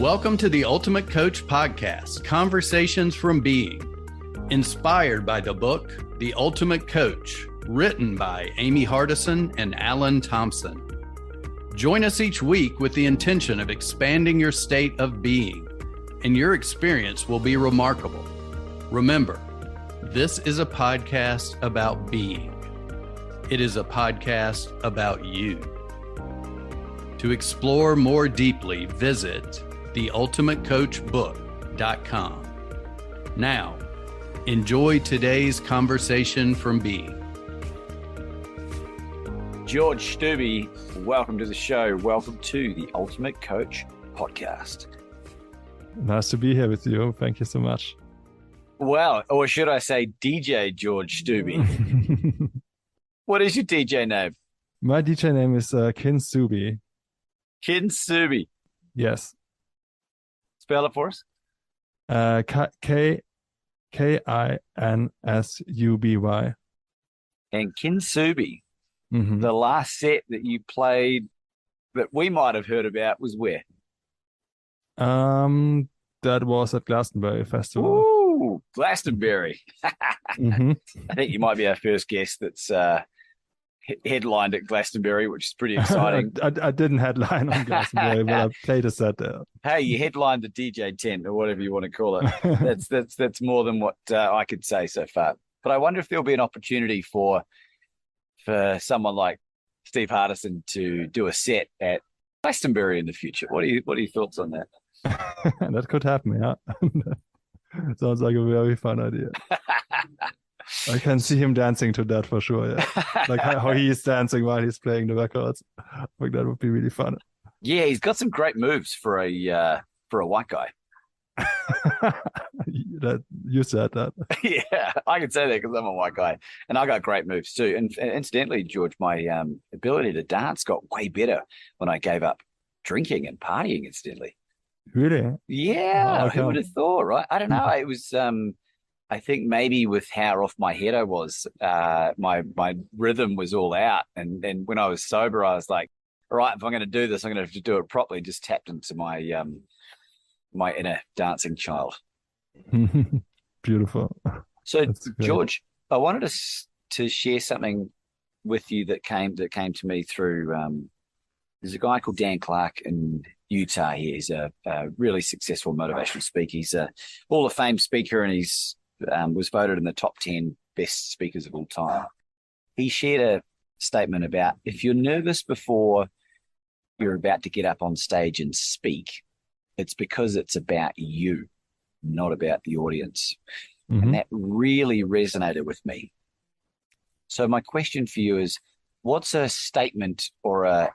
Welcome to the Ultimate Coach Podcast, Conversations from Being, inspired by the book, The Ultimate Coach, written by Amy Hardison and Alan Thompson. Join us each week with the intention of expanding your state of being, and your experience will be remarkable. Remember, this is a podcast about being. It is a podcast about you. To explore more deeply, visit theultimatecoachbook.com. Now, enjoy today's conversation from Being. Georg Stuby, welcome to the show. Welcome to the Ultimate Coach Podcast. Nice to be here with you. Thank you so much. Well, or should I say DJ Georg Stuby? What is your DJ name? My DJ name is Kin Stuby. Kin Stuby. Yes. Spell it for us. Kinsuby. And Kin Stuby, Mm-hmm. the last set that you played that we might have heard about was where? That was at Glastonbury Festival. Ooh, Glastonbury. Mm-hmm. I think you might be our first guest that's headlined at Glastonbury, which is pretty exciting. I didn't headline on Glastonbury, but I played a set there. Hey, you headlined the DJ tent or whatever you want to call it. That's more than what I could say so far. But I wonder if there'll be an opportunity for someone like Steve Hardison to do a set at Glastonbury in the future. What are your thoughts on that? That could happen, yeah. Sounds like a very fun idea. I can see him dancing to that for sure, yeah. Like how he's dancing while he's playing the records. Like that would be really fun. Yeah, he's got some great moves for a white guy. You said that. Yeah, I can say that because I'm a white guy, and I got great moves too. And incidentally, George, my ability to dance got way better when I gave up drinking and partying. Incidentally, really? Yeah, who would have thought, right? I don't know. It was I think maybe with how off my head I was, my rhythm was all out, and when I was sober, I was like, all right, if I'm going to do this, I'm going to have to do it properly. Just tapped into my my inner dancing child. Beautiful. So, George, I wanted to share something with you that came to me through. There's a guy called Dan Clark in Utah. He's a really successful motivational speaker. He's a Hall of Fame speaker, and he's was voted in the top 10 best speakers of all time. He shared a statement about if you're nervous before you're about to get up on stage and speak, it's because it's about you, not about the audience. Mm-hmm. And that really resonated with me. So my question for you is, what's a statement or a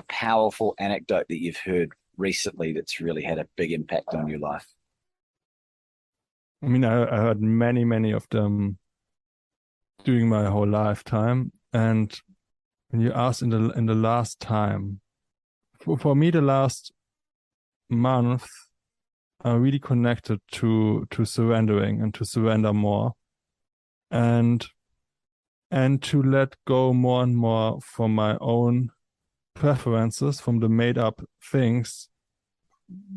powerful anecdote that you've heard recently that's really had a big impact on your life? I mean, I heard many of them during my whole lifetime. And when you asked in the last time, for me, the last month, I really connected to surrendering and to surrender more, and to let go more and more from my own preferences, from the made up things,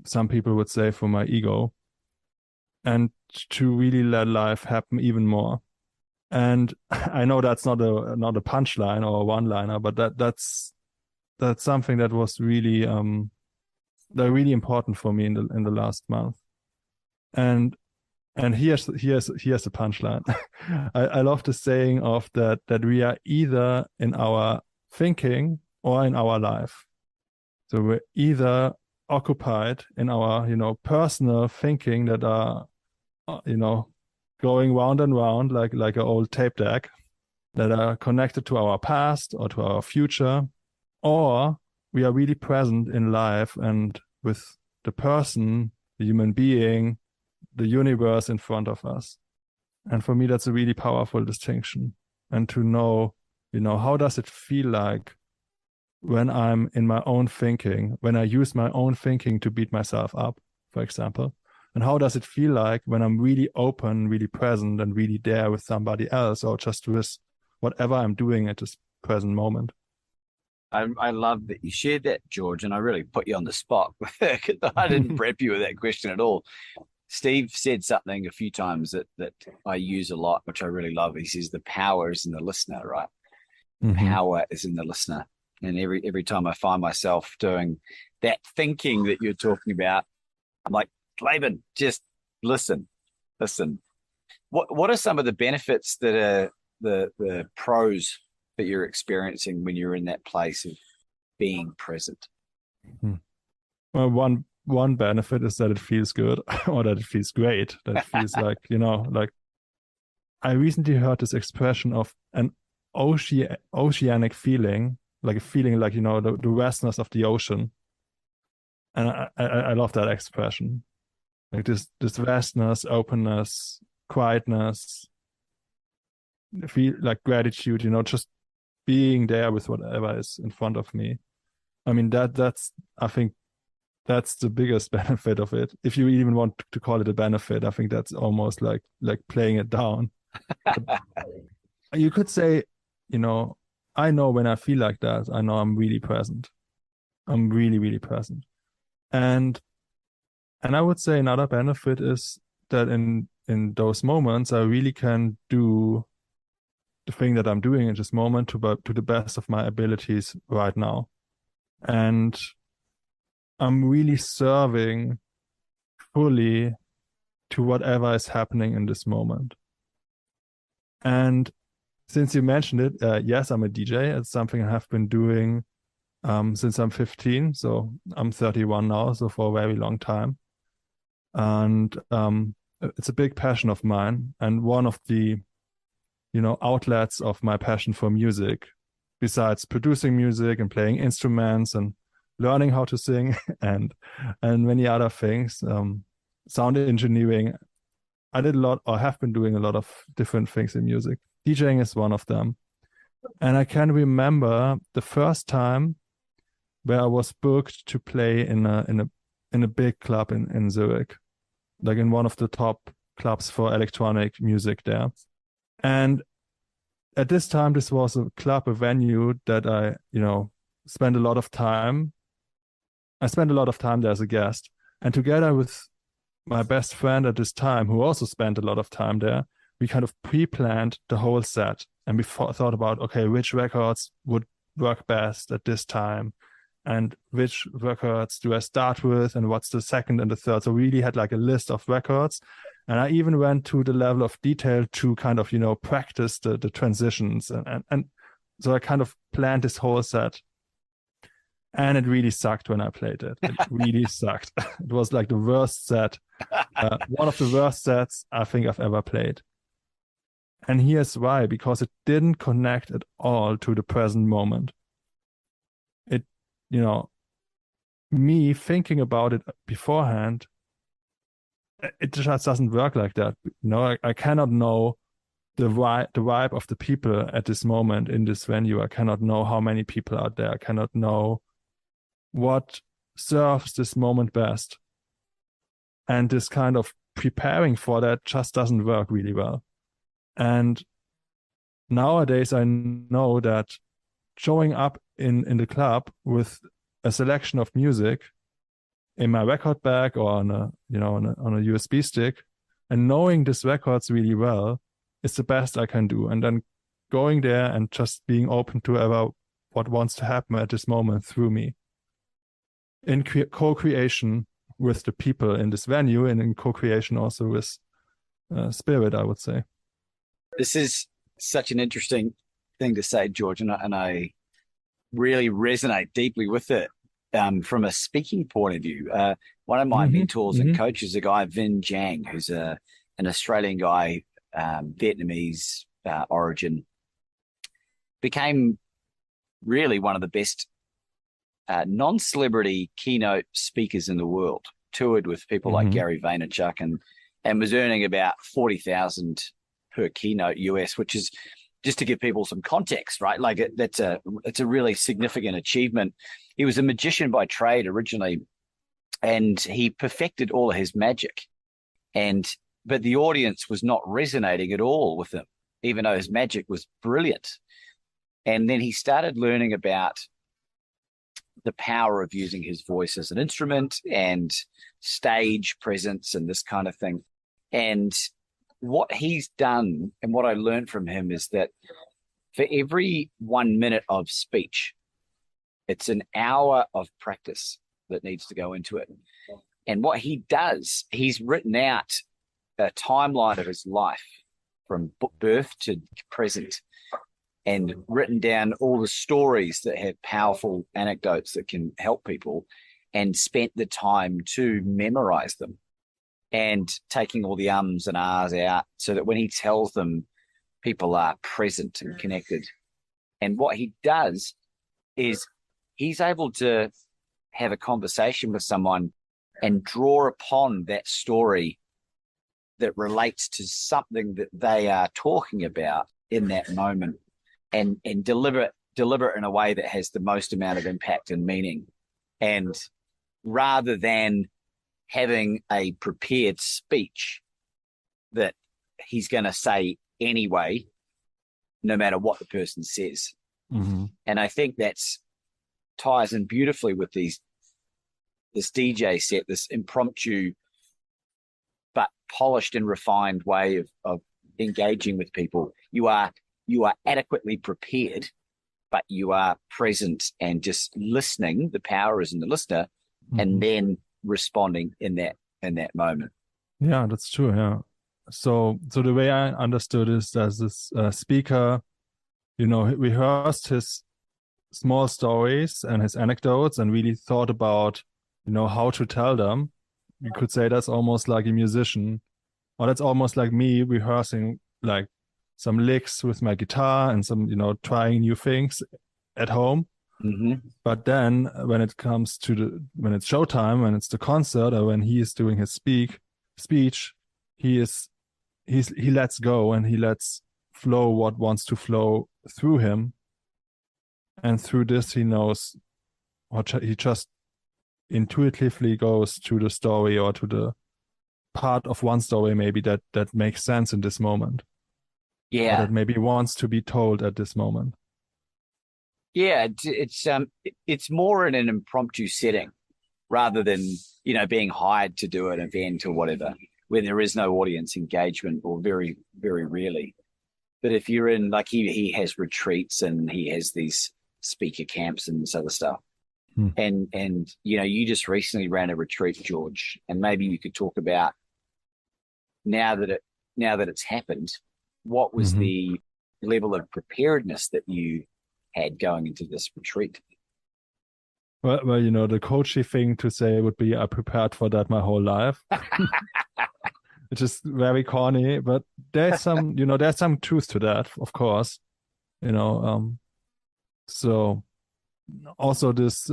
some people would say from my ego, and to really let life happen even more. And I know that's not a punchline or a one-liner, but that's something that was really really important for me in the last month. And here's the punchline. I love the saying of that we are either in our thinking or in our life. So we're either occupied in our personal thinking that are going round and round like an old tape deck, that are connected to our past or to our future, or we are really present in life and with the person, the human being, the universe in front of us. And for me, that's a really powerful distinction. And to know, how does it feel like when I'm in my own thinking, when I use my own thinking to beat myself up, for example? And how does it feel like when I'm really open, really present, and really there with somebody else, or just with whatever I'm doing at this present moment? I love that you shared that, George, and I really put you on the spot. I didn't prep you with that question at all. Steve said something a few times that I use a lot, which I really love. He says the power is in the listener, right? Power is in the listener. And every time I find myself doing that thinking that you're talking about, I'm like, Laban, just listen. What are some of the benefits that are the pros that you're experiencing when you're in that place of being present? Well, one benefit is that it feels good, or that it feels great. That it feels like, like I recently heard this expression of an oceanic feeling, like a feeling like, the vastness of the ocean. And I love that expression. Like this vastness, openness, quietness, feel like gratitude, just being there with whatever is in front of me. I mean, I think that's the biggest benefit of it. If you even want to call it a benefit, I think that's almost like playing it down. You could say, I know when I feel like that, I know I'm really present. I'm really, really present. And I would say another benefit is that in those moments, I really can do the thing that I'm doing in this moment to the best of my abilities right now. And I'm really serving fully to whatever is happening in this moment. And since you mentioned it, yes, I'm a DJ. It's something I have been doing since I'm 15. So I'm 31 now, so for a very long time. And it's a big passion of mine, and one of the outlets of my passion for music, besides producing music and playing instruments and learning how to sing and many other things. Sound engineering. I did a lot, or have been doing a lot of different things in music. DJing is one of them. And I can remember the first time where I was booked to play in a big club in Zurich, like in one of the top clubs for electronic music there. And at this time, this was a club, a venue that I, spent a lot of time. I spent a lot of time there as a guest. And together with my best friend at this time, who also spent a lot of time there, we kind of pre-planned the whole set. And we thought about, okay, which records would work best at this time? And which records do I start with? And what's the second and the third? So we really had like a list of records. And I even went to the level of detail to kind of, practice the transitions. And so I kind of planned this whole set. And it really sucked when I played it. It really sucked. It was like the worst set. One of the worst sets I think I've ever played. And here's why: because it didn't connect at all to the present moment. It, me thinking about it beforehand, it just doesn't work like that. I cannot know the vibe of the people at this moment in this venue. I cannot know how many people are there. I cannot know what serves this moment best. And this kind of preparing for that just doesn't work really well. And nowadays I know that showing up in the club with a selection of music in my record bag or on a USB stick, and knowing these records really well is the best I can do. And then going there and just being open to what wants to happen at this moment through me, in co-creation with the people in this venue, and in co-creation also with spirit, I would say. This is such an interesting thing to say, George, and I really resonate deeply with it from a speaking point of view. One of my mentors and coaches, a guy, Vin Giang, who's an Australian guy, Vietnamese origin, became really one of the best non-celebrity keynote speakers in the world. Toured with people like Gary Vaynerchuk and was earning about $40,000 per keynote US, which is, just to give people some context, right? Like it's a really significant achievement. He was a magician by trade originally, and he perfected all of his magic. But the audience was not resonating at all with him, even though his magic was brilliant. And then he started learning about the power of using his voice as an instrument and stage presence and this kind of thing. And what he's done and what I learned from him is that for every 1 minute of speech, it's an hour of practice that needs to go into it. And what he does, he's written out a timeline of his life from birth to present and written down all the stories that have powerful anecdotes that can help people, and spent the time to memorize them and taking all the ums and ahs out so that when he tells them, people are present and connected. And what he does is he's able to have a conversation with someone and draw upon that story that relates to something that they are talking about in that moment, and deliver it in a way that has the most amount of impact and meaning. And rather than having a prepared speech that he's going to say anyway, no matter what the person says. Mm-hmm. And I think that's ties in beautifully with this DJ set, this impromptu but polished and refined way of engaging with people. You are adequately prepared, but you are present and just listening. The power is in the listener, mm-hmm. and then responding in that moment. Yeah, that's true. Yeah. So the way I understood is that this speaker, rehearsed his small stories and his anecdotes and really thought about, how to tell them. You could say that's almost like a musician, or that's almost like me rehearsing like some licks with my guitar and some, trying new things at home. Mm-hmm. But then when it comes to when it's showtime, when it's the concert, or when he is doing his speech, he lets go and he lets flow what wants to flow through him. And through this, he knows what he just intuitively goes to the story, or to the part of one story maybe that makes sense in this moment. Yeah. Or that maybe wants to be told at this moment. Yeah, it's more in an impromptu setting rather than, being hired to do an event or whatever, where there is no audience engagement, or very, very rarely. But if you're in, like he has retreats and he has these speaker camps and this other stuff. And you just recently ran a retreat, George, and maybe you could talk about now that it's happened, what was mm-hmm. the level of preparedness that you had going into this retreat? Well, the coachy thing to say would be I prepared for that my whole life, which is very corny, but there's some, there's some truth to that, of course, so also this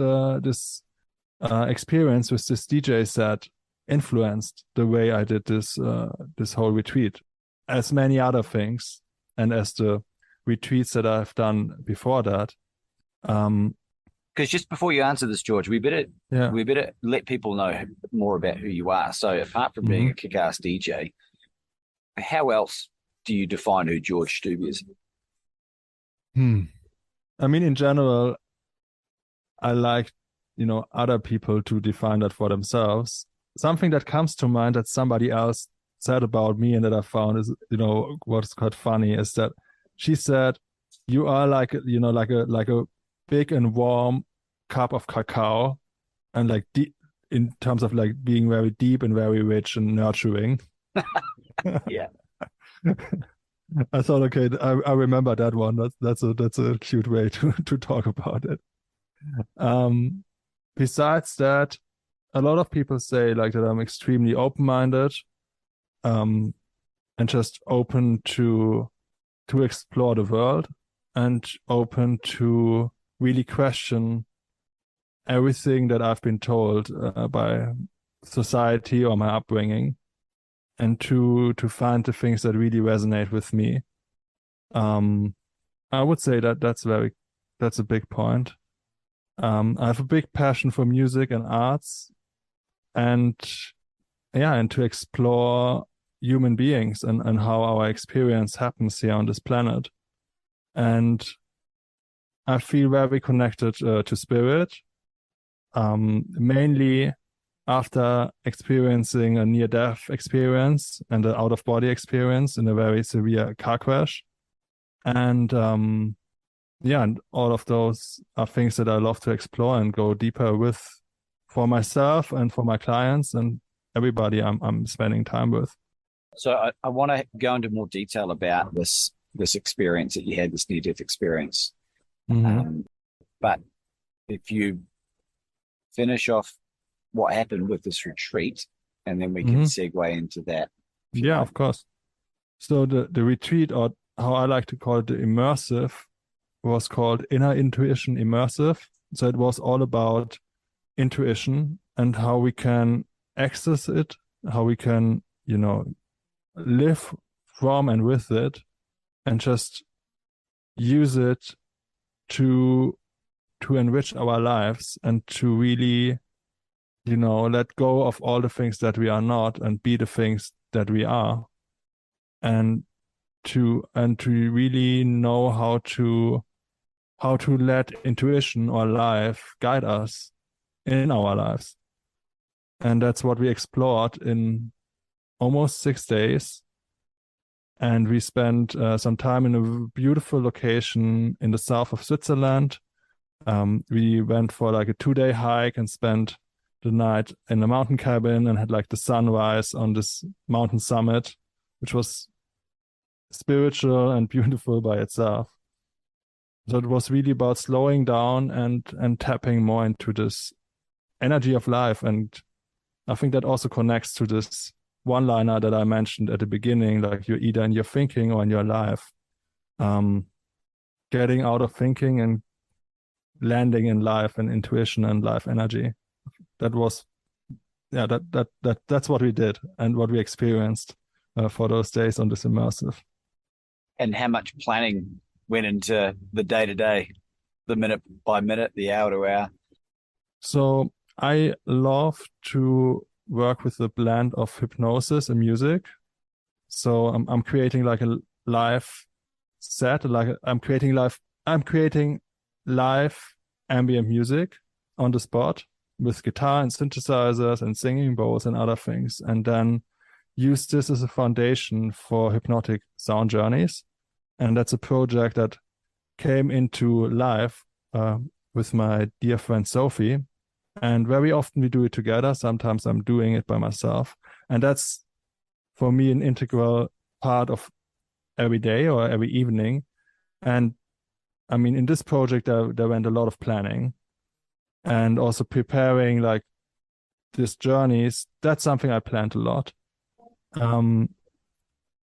experience with this DJ set influenced the way I did this whole retreat, as many other things, and as the retreats that I've done before that. Because just before you answer this, George, we better let people know more about who you are. So apart from being a kick-ass DJ, how else do you define who George Stuby is? I mean, in general, I like, other people to define that for themselves. Something that comes to mind that somebody else said about me and that I found is, what's quite funny is that she said, you are like a big and warm cup of cacao, and like deep in terms of like being very deep and very rich and nurturing. Yeah. I thought, okay, I remember that one. That's a cute way to talk about it. Besides that, a lot of people say like that I'm extremely open-minded, and just open to explore the world, and open to really question everything that I've been told by society or my upbringing, and to find the things that really resonate with me. I would say that's a big point. I have a big passion for music and arts, and to explore human beings and how our experience happens here on this planet. And I feel very connected to spirit, mainly after experiencing a near-death experience and an out-of-body experience in a very severe car crash. And and all of those are things that I love to explore and go deeper with for myself and for my clients and everybody I'm spending time with. So I want to go into more detail about this experience that you had, this near-death experience. But if you finish off what happened with this retreat, and then we can segue into that. Yeah, of course. So the retreat, or how I like to call it, the immersive, was called Inner Intuition Immersive. So it was all about intuition and how we can access it, how we can, live from and with it, and just use it to enrich our lives and to really, let go of all the things that we are not and be the things that we are. And to really know how to let intuition or life guide us in our lives. And that's what we explored in almost 6 days. And we spent some time in a beautiful location in the south of Switzerland. We went for like a 2-day hike and spent the night in a mountain cabin and had like the sunrise on this mountain summit, which was spiritual and beautiful by itself. So it was really about slowing down and tapping more into this energy of life. And I think that also connects to this one-liner that I mentioned at the beginning, like you're either in your thinking or in your life. Getting out of thinking and landing in life and intuition and life energy. That was, that's what we did and what we experienced for those days on this immersive. And how much planning went into the day-to-day, the minute by minute, the hour to hour? So I love to work with a blend of hypnosis and music. So I'm creating like a live set, I'm creating live ambient music on the spot with guitar and synthesizers and singing bowls and other things, and then use this as a foundation for hypnotic sound journeys. And that's a project that came into life with my dear friend Sophie. And very often we do it together. Sometimes I'm doing it by myself. And that's, for me, an integral part of every day or every evening. And I mean, in this project, there went a lot of planning and also preparing like these journeys. That's something I planned a lot.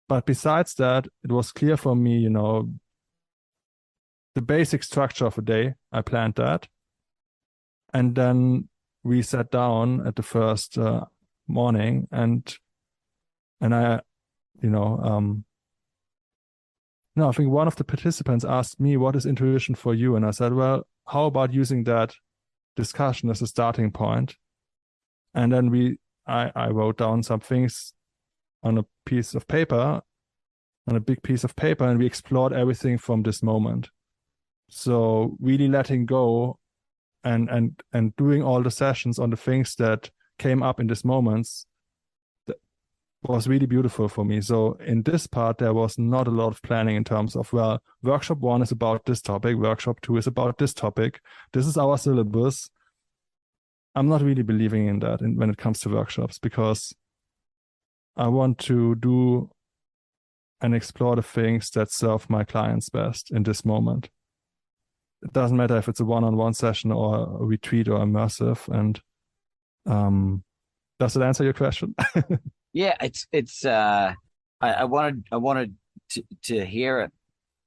But besides that, it was clear for me, the basic structure of a day, I planned that. And then we sat down at the first morning and I, I think one of the participants asked me, what is intuition for you? And I said, well, how about using that discussion as a starting point? And then I wrote down some things on a piece of paper, on a big piece of paper, and we explored everything from this moment. So really letting go and doing all the sessions on the things that came up in these moments was really beautiful for me. So in this part, there was not a lot of planning in terms of, well, workshop 1 is about this topic, workshop 2 is about this topic. This is our syllabus. I'm not really believing in that when it comes to workshops, because I want to do and explore the things that serve my clients best in this moment. It doesn't matter if it's a one-on-one session or a retreat or immersive. And does it answer your question? Yeah, I wanted to hear it,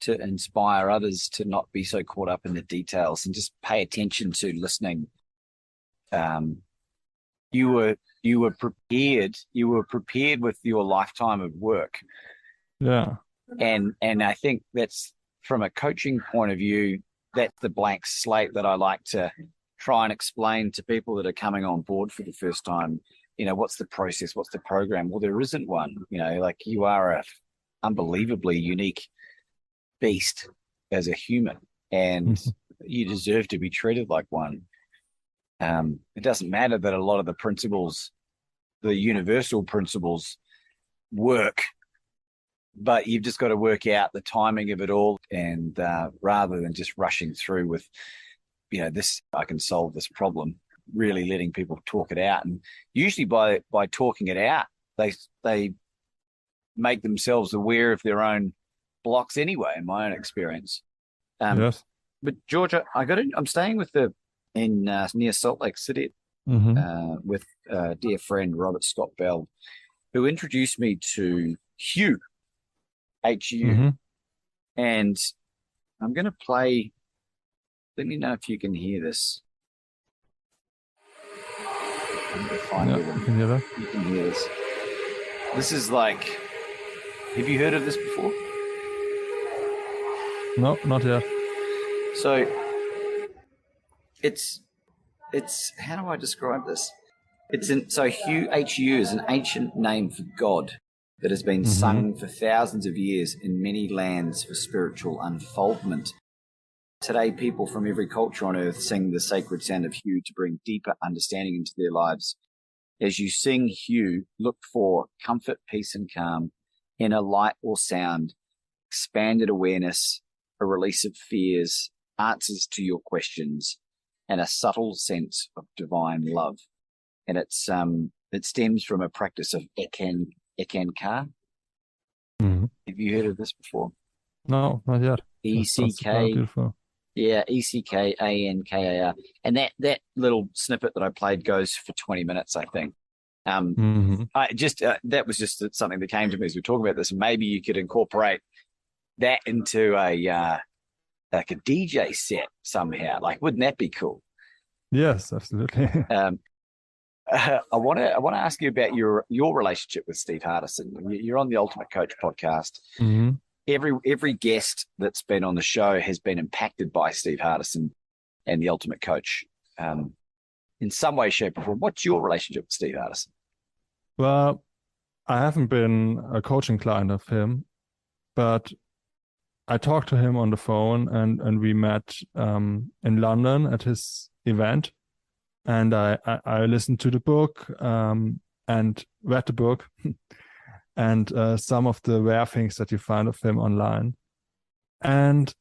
to inspire others to not be so caught up in the details and just pay attention to listening. You were prepared with your lifetime of work. Yeah. And I think that's, from a coaching point of view, that's the blank slate that I like to try and explain to people that are coming on board for the first time. What's the process? What's the program? Well, there isn't one. Like, you are a unbelievably unique beast as a human, and you deserve to be treated like one. It doesn't matter that a lot of the principles, the universal principles, work, but you've just got to work out the timing of it all, and rather than just rushing through with, this, I can solve this problem, really letting people talk it out. And usually by talking it out, they make themselves aware of their own blocks anyway, in my own experience. Yes. But George, I'm staying near Salt Lake City with a dear friend, Robert Scott Bell, who introduced me to Hugh, H-U. And I'm going to play, let me know if you can hear this. I'm going to find it. You can hear that? You can hear this. This is like, have you heard of this before? No, not yet. So it's how do I describe this? Hugh, H-U, is an ancient name for God that has been sung for thousands of years in many lands for spiritual unfoldment. Today, people from every culture on earth sing the sacred sound of Hugh to bring deeper understanding into their lives. As you sing Hugh, look for comfort, peace, and calm, inner light or sound, expanded awareness, a release of fears, answers to your questions, and a subtle sense of divine love. And it stems from a practice of Eckankar. Have you heard of this before? No, not yet. E-C-K. Yeah, E-C-K-A-N-K-A-R. And that little snippet that I played goes for 20 minutes, I think. That was just something that came to me as we talk about this. And maybe you could incorporate that into a DJ set somehow. Like, wouldn't that be cool? Yes, absolutely. I want to ask you about your relationship with Steve Hardison. You're on the Ultimate Coach podcast. Every guest that's been on the show has been impacted by Steve Hardison and the Ultimate Coach in some way, shape, or form. What's your relationship with Steve Hardison? Well, I haven't been a coaching client of him, but I talked to him on the phone, and we met in London at his event, and I listened to the book and read the book and some of the rare things that you find of him online. And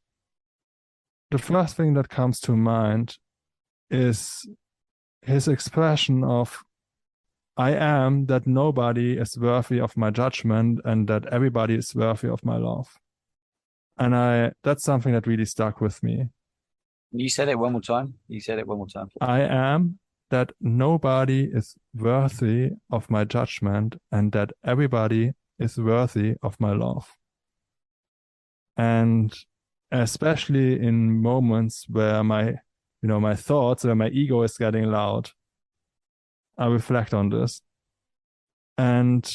the first thing that comes to mind is his expression of, I am that nobody is worthy of my judgment and that everybody is worthy of my love. And that's something that really stuck with me. You say that one more time. I am that nobody is worthy of my judgment and that everybody is worthy of my love. And especially in moments where my thoughts, where my ego is getting loud, I reflect on this. And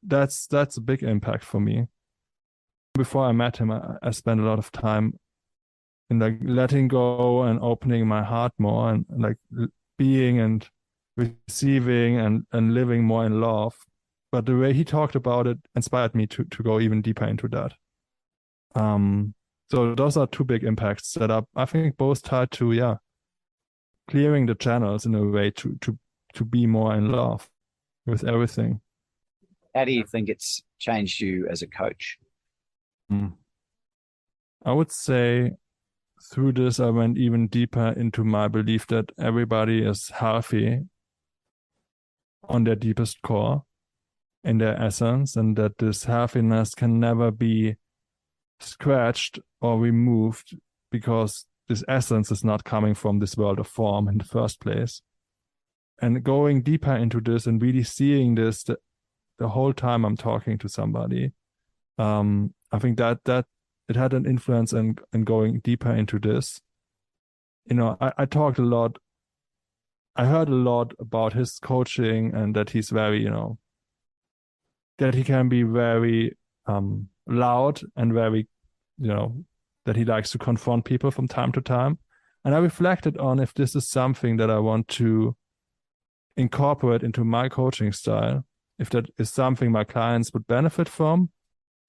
that's a big impact for me. Before I met him, I spent a lot of time in like letting go and opening my heart more, and like being and receiving and living more in love. But the way he talked about it inspired me to go even deeper into that. So those are two big impacts that are, I think, both tied to clearing the channels in a way to be more in love with everything. How do you think it's changed you as a coach? I would say through this, I went even deeper into my belief that everybody is healthy on their deepest core, in their essence, and that this healthiness can never be scratched or removed because this essence is not coming from this world of form in the first place. And going deeper into this and really seeing this the whole time I'm talking to somebody, I think that it had an influence in going deeper into this. I talked a lot. I heard a lot about his coaching and that he's very, that he can be very loud and very, that he likes to confront people from time to time. And I reflected on if this is something that I want to incorporate into my coaching style, if that is something my clients would benefit from.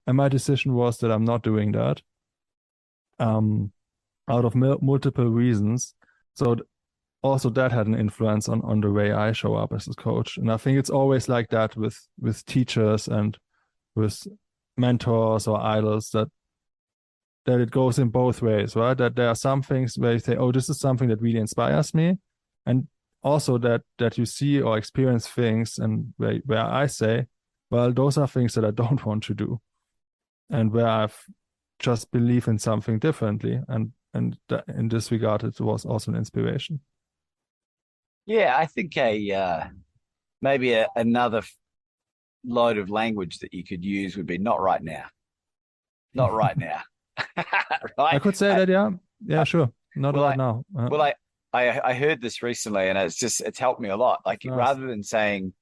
And my decision was that I'm not doing that out of multiple reasons. So also that had an influence on the way I show up as a coach. And I think it's always like that with teachers and with mentors or idols, that it goes in both ways, right? That there are some things where you say, oh, this is something that really inspires me. And also that you see or experience things and where I say, well, those are things that I don't want to do. And where I've just believe in something differently. And in this regard, it was also an inspiration. Yeah, I think maybe another load of language that you could use would be not right now. Not right now. Right? I could say that, yeah, sure. Not right now. Well, I heard this recently, and it's helped me a lot. Like, nice. rather than saying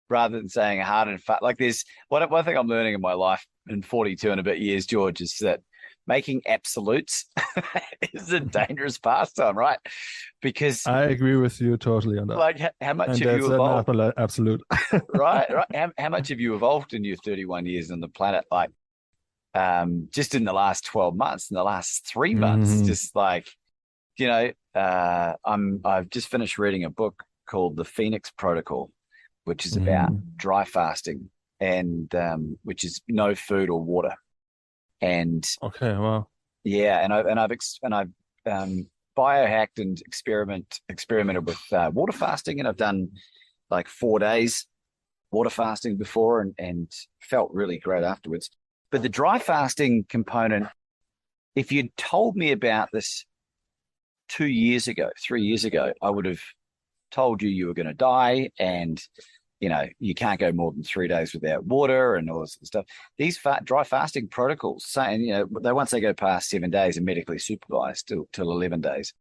hard and fast, like, there's one thing I'm learning in my life in 42 and a bit years, George, is that making absolutes is a dangerous pastime, right? Because I agree with you totally on that. Like, how much have you evolved? Absolute. Right. How much have you evolved in your 31 years on the planet? Like, just in the last 12 months, in the last 3 months, just like, I've just finished reading a book called The Phoenix Protocol, which is about dry fasting, and which is no food or water. And okay, wow, yeah, and I've biohacked and experimented with water fasting, and I've done like 4 days water fasting before, and felt really great afterwards. But the dry fasting component, if you'd told me about this 2 years ago, 3 years ago, I would have told you were going to die, and you can't go more than 3 days without water and all this stuff. These dry fasting protocols, saying, once they go past 7 days, are medically supervised till 11 days.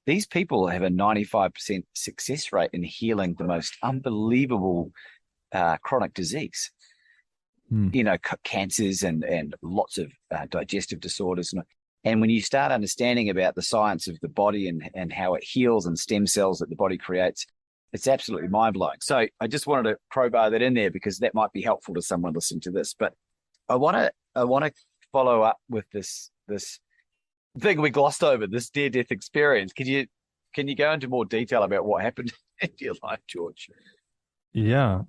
These people have a 95% success rate in healing the most unbelievable chronic disease. Cancers and lots of digestive disorders. And when you start understanding about the science of the body and how it heals and stem cells that the body creates, it's absolutely mind-blowing. So I just wanted to crowbar that in there because that might be helpful to someone listening to this. But I want to follow up with this thing we glossed over, this near-death experience. Can you go into more detail about what happened in your life, George? Yeah.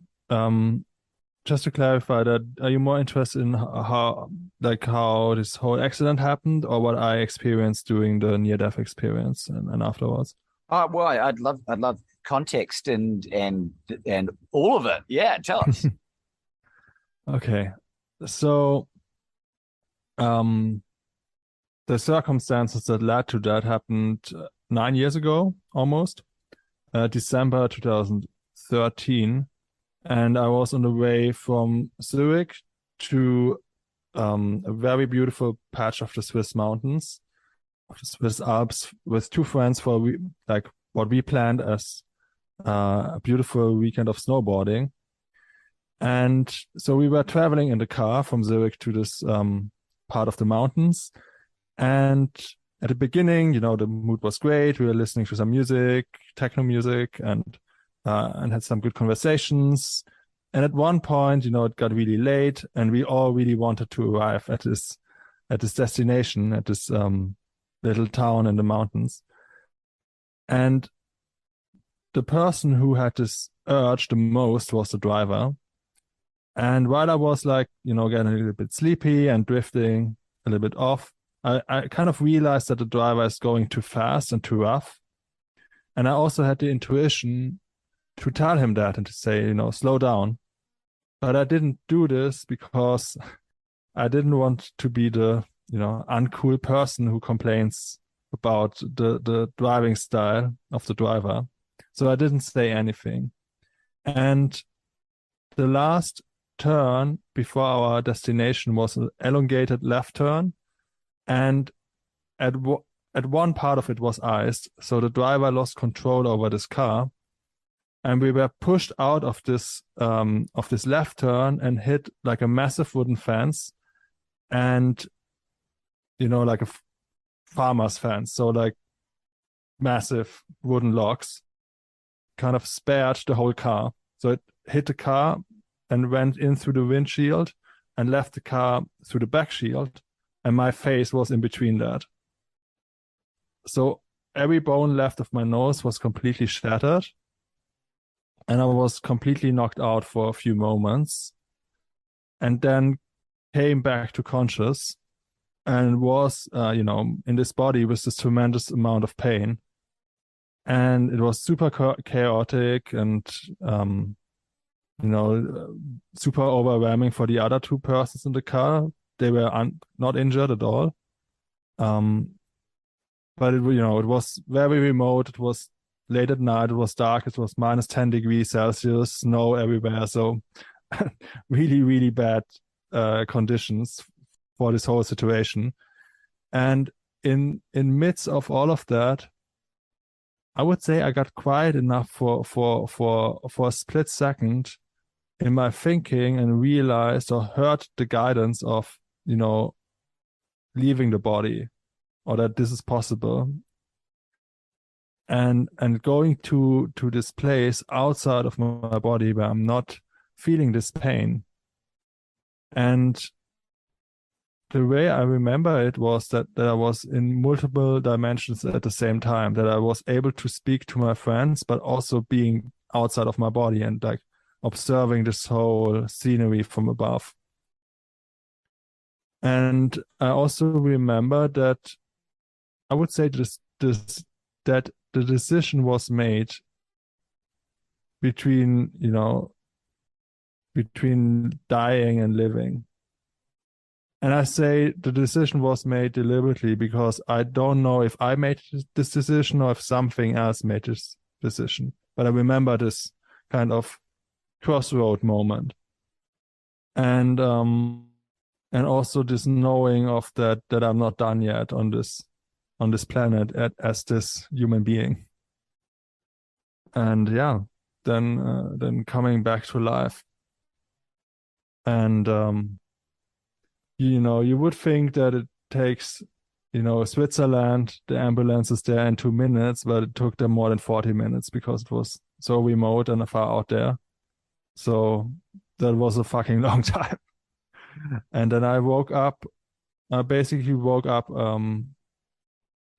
Just to clarify that, are you more interested in how this whole accident happened, or what I experienced during the near-death experience and afterwards? Oh, well, I'd love context and all of it. Yeah, tell us. Okay, so the circumstances that led to that happened 9 years ago, almost, December 2013. And I was on the way from Zurich to a very beautiful patch of the Swiss mountains, of the Swiss Alps, with two friends for what we planned as a beautiful weekend of snowboarding. And so we were traveling in the car from Zurich to this part of the mountains. And at the beginning, the mood was great. We were listening to some music, techno music, and had some good conversations. And at one point, it got really late, and we all really wanted to arrive at this destination, at this little town in the mountains. And the person who had this urge the most was the driver. And while I was getting a little bit sleepy and drifting a little bit off, I kind of realized that the driver is going too fast and too rough. And I also had the intuition to tell him that and to say, slow down. But I didn't do this because I didn't want to be the, uncool person who complains about the driving style of the driver. So I didn't say anything. And the last turn before our destination was an elongated left turn. And at one part of it was iced. So the driver lost control over this car. And we were pushed out of this left turn and hit like a massive wooden fence, and like a farmer's fence, so like massive wooden logs, kind of spared the whole car. So it hit the car and went in through the windshield and left the car through the back shield, and my face was in between that. So every bone left of my nose was completely shattered, and I was completely knocked out for a few moments, and then came back to conscious, and was, in this body with this tremendous amount of pain. And it was super chaotic and, super overwhelming for the other two persons in the car. They were not injured at all. But it was very remote. It was late at night. It was dark. It was minus 10 degrees Celsius, snow everywhere. So really, really bad conditions for this whole situation. And in midst of all of that, I would say I got quiet enough for a split second in my thinking and realized or heard the guidance of, leaving the body, or that this is possible. And going to this place outside of my body where I'm not feeling this pain. And the way I remember it was that I was in multiple dimensions at the same time, that I was able to speak to my friends, but also being outside of my body and like observing this whole scenery from above. And I also remember that I would say that the decision was made between dying and living. And I say the decision was made deliberately because I don't know if I made this decision or if something else made this decision. But I remember this kind of crossroad moment. And also this knowing of that I'm not done yet on this planet as this human being. And yeah, then coming back to life. And you would think that it takes, Switzerland, the ambulance is there in 2 minutes, but it took them more than 40 minutes because it was so remote and far out there. So that was a fucking long time. And then I basically woke up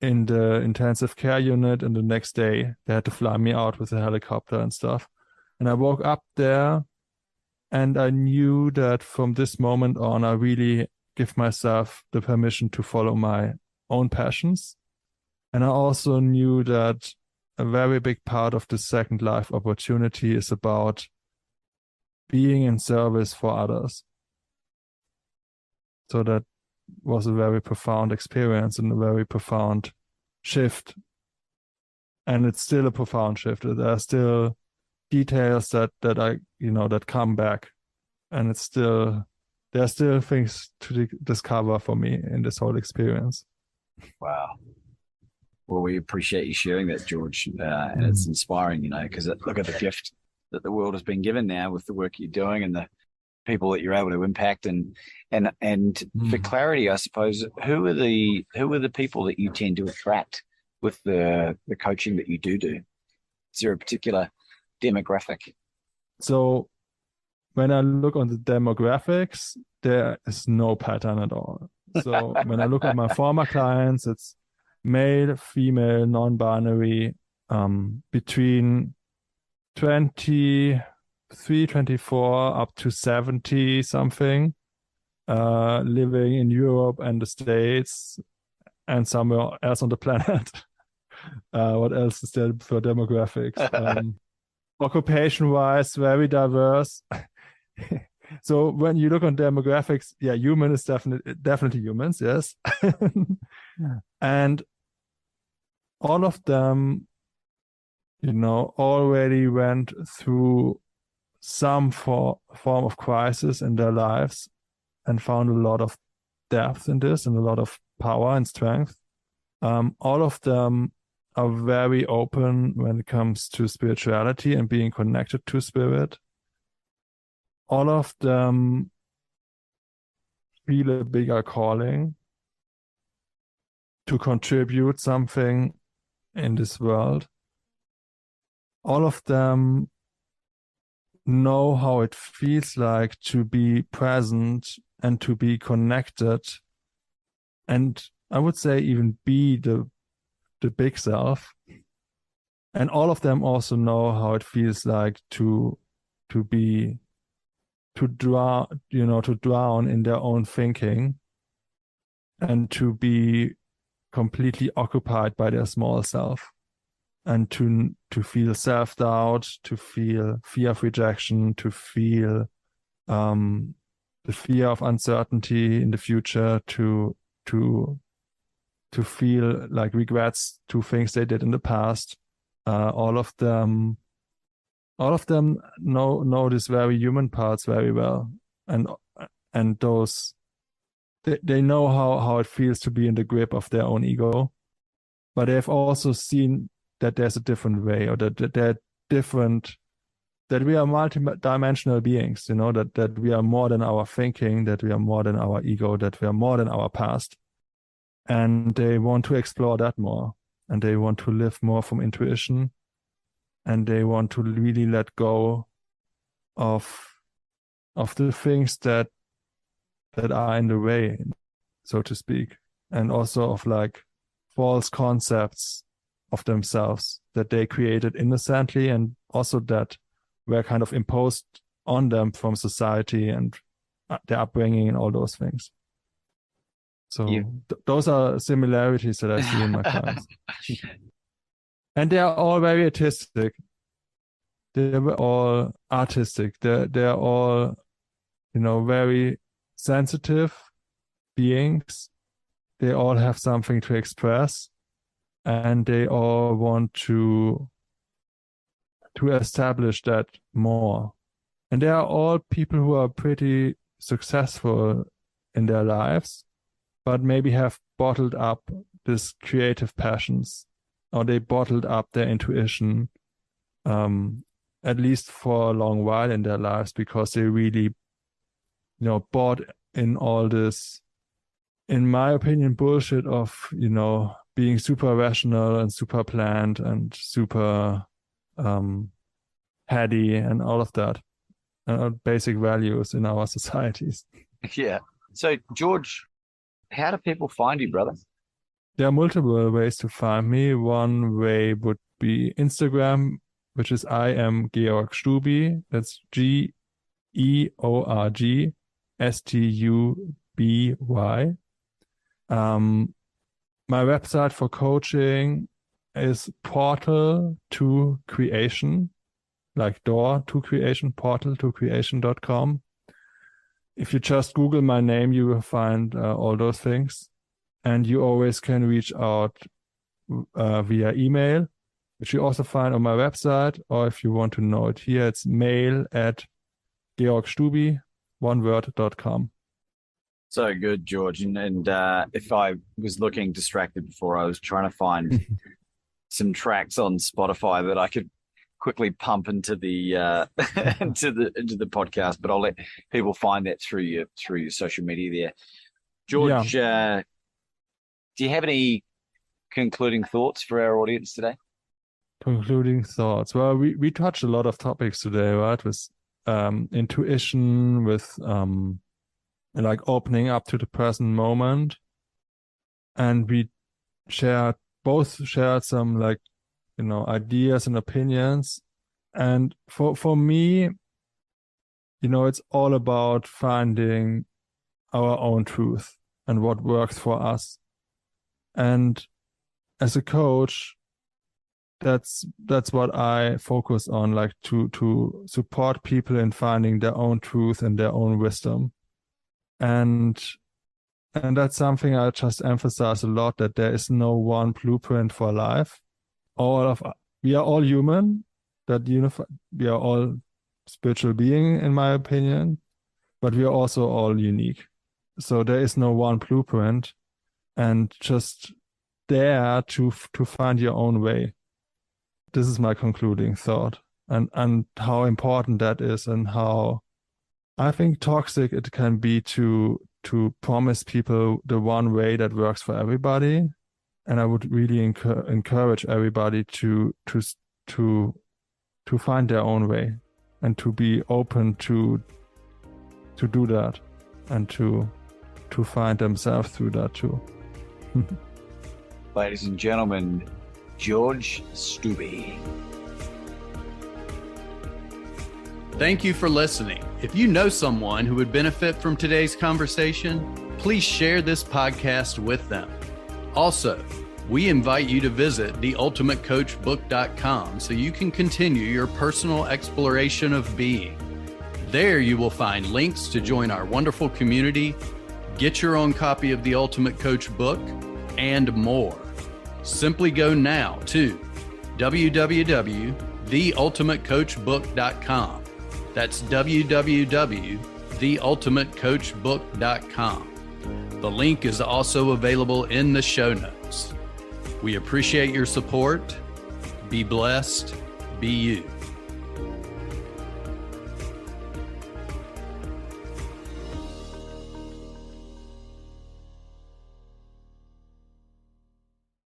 in the intensive care unit, and the next day they had to fly me out with a helicopter and stuff. And I woke up there, and I knew that from this moment on, I really give myself the permission to follow my own passions. And I also knew that a very big part of the second life opportunity is about being in service for others. So that was a very profound experience and a very profound shift. And it's still a profound shift. There are still details that come back, and there are still things to discover for me in this whole experience. Wow. Well, we appreciate you sharing that, George, and it's inspiring, because look at the gift that the world has been given now with the work you're doing and the people that you're able to impact. And for clarity, I suppose, who are the people that you tend to attract with the coaching that you do? Is there a particular demographic? So when I look on the demographics, there is no pattern at all. So when I look at my former clients, it's male, female, non-binary, between 23, 24 up to 70 something, living in Europe and the States and somewhere else on the planet. What else is there for demographics? Occupation-wise, very diverse. So when you look on demographics, yeah, human is definitely humans, yes. And all of them, already went through some form of crisis in their lives and found a lot of depth in this and a lot of power and strength. All of them are very open when it comes to spirituality and being connected to spirit. All of them feel a bigger calling to contribute something in this world. All of them know how it feels like to be present and to be connected, and I would say even be the the big self. And all of them also know how it feels like to drown in their own thinking and to be completely occupied by their small self, and to feel self-doubt, to feel fear of rejection, to feel the fear of uncertainty in the future, to feel like regrets to things they did in the past. All of them know these very human parts very well, and those they know how it feels to be in the grip of their own ego, but they've also seen that there's a different way, or that they're different, that we are multi-dimensional beings, that we are more than our thinking, that we are more than our ego, that we are more than our past. And they want to explore that more, and they want to live more from intuition, and they want to really let go of the things that are in the way, so to speak, and also of like false concepts of themselves that they created innocently, and also that were kind of imposed on them from society and their upbringing and all those things. So those are similarities that I see in my clients. And they are all very artistic. They're all artistic. They're all, very sensitive beings. They all have something to express, and they all want to establish that more. And they are all people who are pretty successful in their lives, but maybe have bottled up this creative passions, or they bottled up their intuition, at least for a long while in their lives, because they really, bought in all this, in my opinion, bullshit of, being super rational and super planned and super heady and all of that, basic values in our societies. Yeah. So, George, how do people find you, brother? There are multiple ways to find me. One way would be Instagram, which is I am Georg Stuby. That's GeorgStuby. My website for coaching is Portal to Creation, like door to creation, portal2creation.com. If you just Google my name, you will find all those things. And you always can reach out via email, which you also find on my website. Or if you want to know it here, it's mail@georgstuby.com. So good, George. And if I was looking distracted before, I was trying to find some tracks on Spotify that I could quickly pump into the into the podcast. But I'll let people find that through your social media there. George, do you have any concluding thoughts for our audience today? Concluding thoughts. Well, we touched a lot of topics today, right? With intuition, with like opening up to the present moment, and we both shared some like ideas and opinions. And for me, it's all about finding our own truth and what works for us. And as a coach, that's what I focus on, like to support people in finding their own truth and their own wisdom. And that's something I just emphasize a lot, that there is no one blueprint for life. We are all human, we are all spiritual being, in my opinion, but we are also all unique. So there is no one blueprint, and just dare to find your own way. This is my concluding thought, and how important that is, and how I think toxic it can be to promise people the one way that works for everybody. And I would really encourage everybody to find their own way, and to be open to do that, and to find themselves through that too. ladies and gentlemen, Georg Stuby. Thank you for listening. If you know someone who would benefit from today's conversation, please share this podcast with them. Also, we invite you to visit theultimatecoachbook.com so you can continue your personal exploration of being. There you will find links to join our wonderful community, get your own copy of The Ultimate Coach book, and more. Simply go now to www.theultimatecoachbook.com. That's www.theultimatecoachbook.com. The link is also available in the show notes. We appreciate your support. Be blessed. Be you.